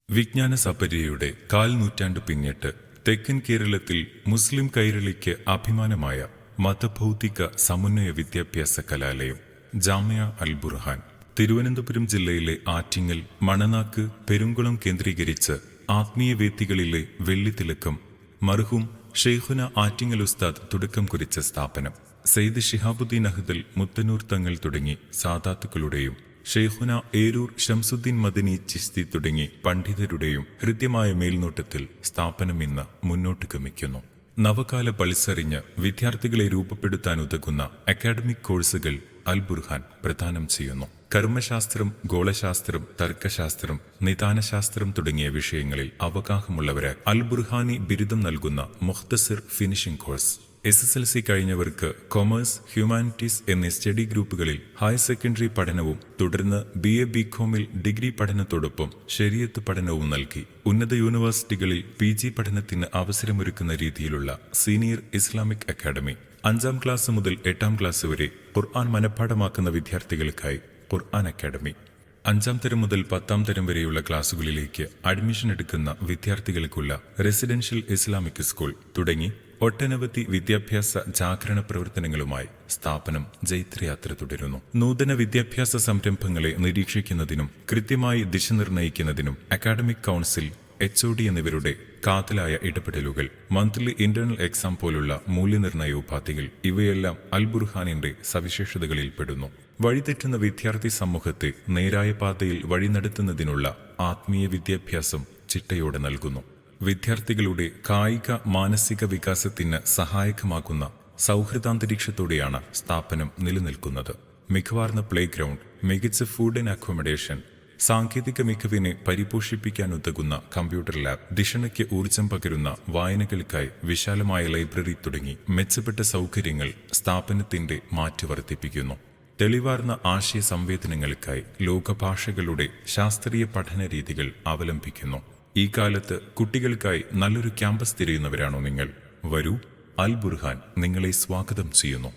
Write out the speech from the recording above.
വിജ്ഞാന സപര്യയുടെ കാൽ നൂറ്റാണ്ട് പിന്നിട്ട് തെക്കൻ കേരളത്തിൽ മുസ്ലിം കൈരളിക്ക് അഭിമാനമായ മതഭൗതിക സമന്വയ വിദ്യാഭ്യാസ കലാലയം ജാമിയ അൽ ബുർഹാൻ തിരുവനന്തപുരം ജില്ലയിലെ ആറ്റിങ്ങൽ, മണനാക്ക്, പെരുങ്കുളം കേന്ദ്രീകരിച്ച് ആത്മീയ വേദികളിലെ വെള്ളിത്തിലക്കം മർഹൂം ഷെയ്ഖുന ആറ്റിങ്ങൽ ഉസ്താദ് തുടക്കം കുറിച്ച സ്ഥാപനം. സയ്യിദ് ശിഹാബുദ്ദീൻ അഹ്ദൽ മുത്തനൂർ തങ്ങൾ തുടങ്ങി സാദാത്തുക്കളുടെയും ഷെയ്ഖുന ഏരൂർ ഷംസുദ്ദീൻ മദനി ചിസ്തി തുടങ്ങി പണ്ഡിതരുടെയും ഹൃദ്യമായ മേൽനോട്ടത്തിൽ സ്ഥാപനം ഇന്ന് മുന്നോട്ട് ഗമിക്കുന്നു. നവകാല പൾസറിഞ്ഞ് വിദ്യാർത്ഥികളെ രൂപപ്പെടുത്താൻ ഉതകുന്ന അക്കാഡമിക് കോഴ്സുകൾ അൽ ബുർഹാൻ പ്രദാനം ചെയ്യുന്നു. കർമ്മശാസ്ത്രം, ഗോളശാസ്ത്രം, തർക്കശാസ്ത്രം, നിദാനശാസ്ത്രം തുടങ്ങിയ വിഷയങ്ങളിൽ അവഗാഹമുള്ളവരെ അൽ ബുർഹാനി ബിരുദം നൽകുന്ന മുഖ്തസിർ ഫിനിഷിംഗ് കോഴ്സ്. SSLC കഴിഞ്ഞവർക്ക് കൊമേഴ്സ്, ഹ്യൂമാനിറ്റീസ് എന്നീ സ്റ്റഡി ഗ്രൂപ്പുകളിൽ ഹയർ സെക്കൻഡറി പഠനവും തുടർന്ന് BA BComൽ ഡിഗ്രി പഠനത്തോടൊപ്പം ശരീഅത്ത് പഠനവും നൽകി ഉന്നത യൂണിവേഴ്സിറ്റികളിൽ PG പഠനത്തിന് അവസരമൊരുക്കുന്ന രീതിയിലുള്ള സീനിയർ ഇസ്ലാമിക് അക്കാദമി. 5ാം ക്ലാസ് മുതൽ 8ാം ക്ലാസ് വരെ ഖുർആൻ മനഃപ്പാഠമാക്കുന്ന വിദ്യാർത്ഥികൾക്കായി ഖുർആൻ അക്കാദമി. 5ാം തരം മുതൽ 10ാം തരം വരെയുള്ള ക്ലാസുകളിലേക്ക് അഡ്മിഷൻ എടുക്കുന്ന വിദ്യാർത്ഥികൾക്കുള്ള റെസിഡൻഷ്യൽ ഇസ്ലാമിക് സ്കൂൾ തുടങ്ങി ഒട്ടനവധി വിദ്യാഭ്യാസ ജാഗരണ പ്രവർത്തനങ്ങളുമായി സ്ഥാപനം ജൈത്രയാത്ര തുടരുന്നു. നൂതന വിദ്യാഭ്യാസ സംരംഭങ്ങളെ നിരീക്ഷിക്കുന്നതിനും കൃത്യമായി ദിശ നിർണ്ണയിക്കുന്നതിനും അക്കാഡമിക് കൗൺസിൽ, HOD എന്നിവരുടെ കാതലായ ഇടപെടലുകൾ, മന്ത്ലി ഇന്റേണൽ എക്സാം പോലുള്ള മൂല്യനിർണ്ണയ ഉപാധികൾ ഇവയെല്ലാം അൽ ബുർഹാനിന്റെ സവിശേഷതകളിൽ പെടുന്നു. വഴിതെറ്റുന്ന വിദ്യാർത്ഥി സമൂഹത്തെ നേരായ പാതയിൽ വഴി നടത്തുന്നതിനുള്ള ആത്മീയ വിദ്യാഭ്യാസം ചിട്ടയോടെ നൽകുന്നു. വിദ്യാർത്ഥികളുടെ കായിക മാനസിക വികാസത്തിന് സഹായകമാകുന്ന സൗഹൃദാന്തരീക്ഷത്തോടെയാണ് സ്ഥാപനം നിലനിൽക്കുന്നത്. മികവാർന്ന പ്ലേ ഗ്രൗണ്ട്, മികച്ച ഫുഡ് ആൻഡ് അക്കോമഡേഷൻ, സാങ്കേതിക മികവിനെ പരിപോഷിപ്പിക്കാനുതകുന്ന കമ്പ്യൂട്ടർ ലാബ്, ദിഷണയ്ക്ക് ഊർജം പകരുന്ന വായനകൾക്കായി വിശാലമായ ലൈബ്രറി തുടങ്ങി മെച്ചപ്പെട്ട സൗകര്യങ്ങൾ സ്ഥാപനത്തിന്റെ മാറ്റ് വർദ്ധിപ്പിക്കുന്നു. തെളിവാർന്ന ആശയ സംവേദനങ്ങൾക്കായി ലോകഭാഷകളുടെ ശാസ്ത്രീയ പഠന രീതികൾ അവലംബിക്കുന്നു. ഈ കാലത്ത് കുട്ടികൾക്കായി നല്ലൊരു ക്യാമ്പസ് തിരയുന്നവരാണോ നിങ്ങൾ? വരൂ, അൽ ബുർഹാൻ നിങ്ങളെ സ്വാഗതം ചെയ്യുന്നു.